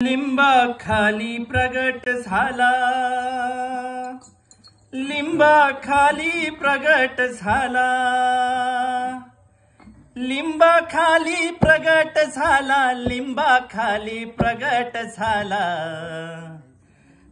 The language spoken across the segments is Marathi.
लिंबा खाली प्रगट झाला, लिंबा खाली प्रगट झाला, लिंबा खाली प्रगट झाला, लिंबा खाली प्रगट झाला।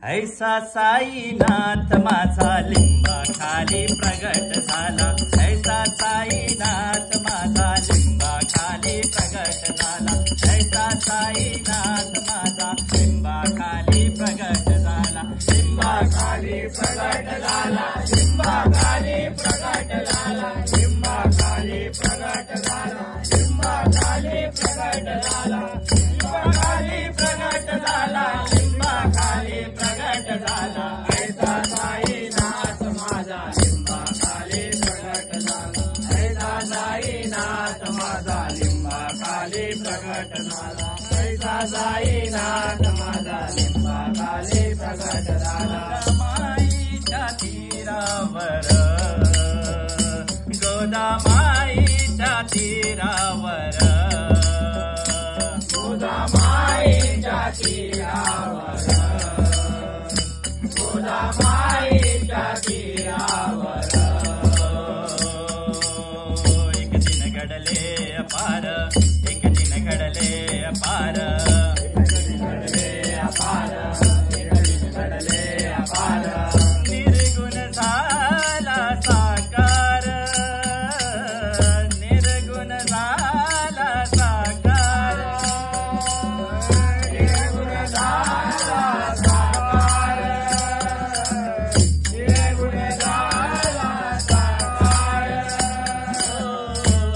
ऐसा साईनाथ माझा लिंबा खाली प्रगट झाला, ऐसा साईनाथ माझा लिंबा खाली प्रगट झाला, ऐसा साईनाथ माझा लिंबा खाली प्रगट झाला, लिंबा खाली प्रगट झाला, लिंबा खाली प्रगट झाला, लिंबा खाली प्रगट झाला, लिंबा खाली प्रगट झाला, लिंबा खाली प्रगट झाला, लिंबा खाली प्रगट झाला। ऐसा साईनाथ माझा लिंबा खाली प्रगट झाला, ऐसा साईनाथ माझा लिंबा खाली प्रगट झाला, ऐसा साईनाथ माझा लिंबा खाली प्रगट झाला। माईच्या तीरावर, गोदामाईच्या तीरावर, गोदामाईच्या तीरावर, गोदामाईच्या तीरावर एक दिन घडले अपार, एक दिन घडले अपार, एक दिन घडले अपार, एक दिन घडले अपार। निर्गुण झाला साकार, निर्गुण झाला साकार, निर्गुण झाला साकार, निर्गुण झाला साकार।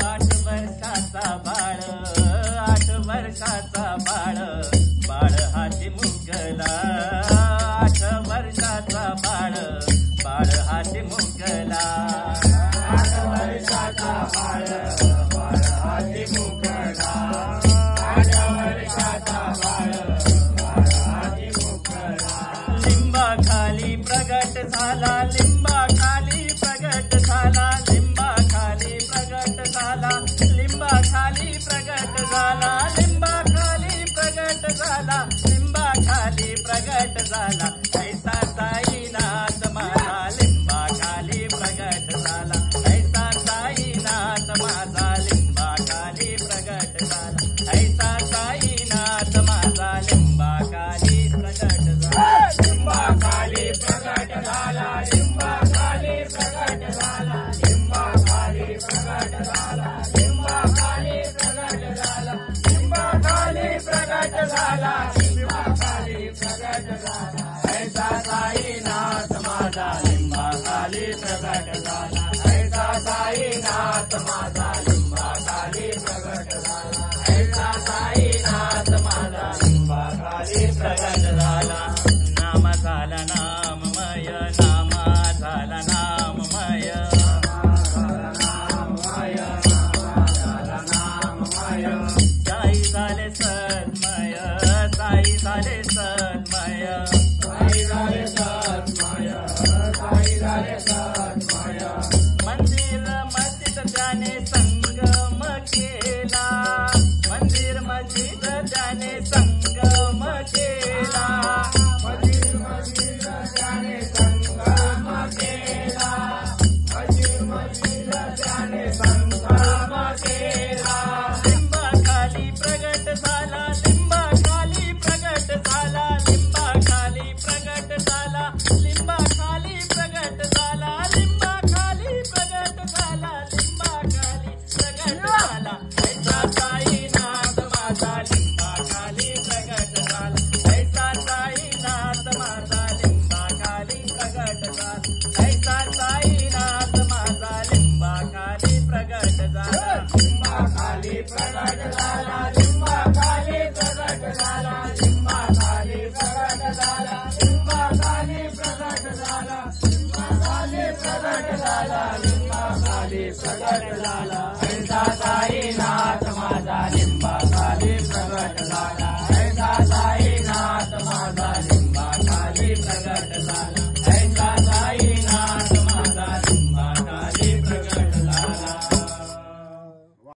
8 वर्षाचा बाळ, 8 वर्षाचा बाळ, बाळ हाती मुकला, 8 वर्षाचा बाळ, बाळ हाती मुकला, 8 वर्षाचा बाळ, बाळ हाती मुकला, 8 वर्षाचा बाळ, बाळ हाती मुकला। लिंबा खाली प्रगट झाला, लिंबा खाली प्रगट झाला, लिंबा खाली प्रगट झाला, लिंबा खाली प्रगट झाला, लिंबा खाली प्रगट झाला, लिंबा खाली प्रगट झाला। ऐसा साईनाथ माझा लिंबा खाली प्रगट झाला, ऐसा साईनाथ माझा लिंबा खाली प्रगट झाला, ऐसा साईनाथ माझा लिंबा खाली प्रगट झाला, लिंबा खाली प्रगट झाला, लिंबा खाली प्रगट झाला, लिंबा खाली प्रगट झाला, लिंबा खाली प्रगट झाला, लिंबा खाली प्रगट झाला, लिंबा खाली प्रगट झाला। ऐसा साईनाथ माझा लिंबा खाली प्रगट झाला, ऐसा साईनाथ माझा लिंबा खाली प्रगट झाला, ऐसा साईनाथ माझा लिंबा खाली प्रगट झाला। नाम झाला नाममय, नामा झाला नाममय, नाममय, झाला नाममय। साई झाले सन्मय, साई झाले सन्मय, साई झाले सन्मय, साई झाले सन्मय। मंदिर मस्जिद त्याने संगम केला, मंदिर मस्जिद त्याने संगम केला, मंदिर मस्जिद त्याने संगम केला, मंदिर मस्जिद त्याने संगम केला। लिंबा खाली प्रगट झाला, लिंबा खाली प्रगट झाला, लिंबा खाली प्रगट झाला, लिंबा खाली प्रगट झाला, लिंबा खाली प्रगट झाला, लिंबा खाली प्रगट झाला। ऐसा साईनाथ माझा लिंबा खाली प्रगट झाला, ऐसा साईनाथ माझा लिंबा खाली प्रगट झाला, ऐसा साईनाथ माझा लिंबा खाली प्रगट झाला, लिंबा खाली प्रगट झाला, लिंबा खाली प्रगट झाला, लिंबा खाली प्रगट झाला, लिंबा खाली प्रगट झाला, लिंबा खाली प्रगट झाला, लिंबा खाली प्रगट झाला। ऐसा साईनाथ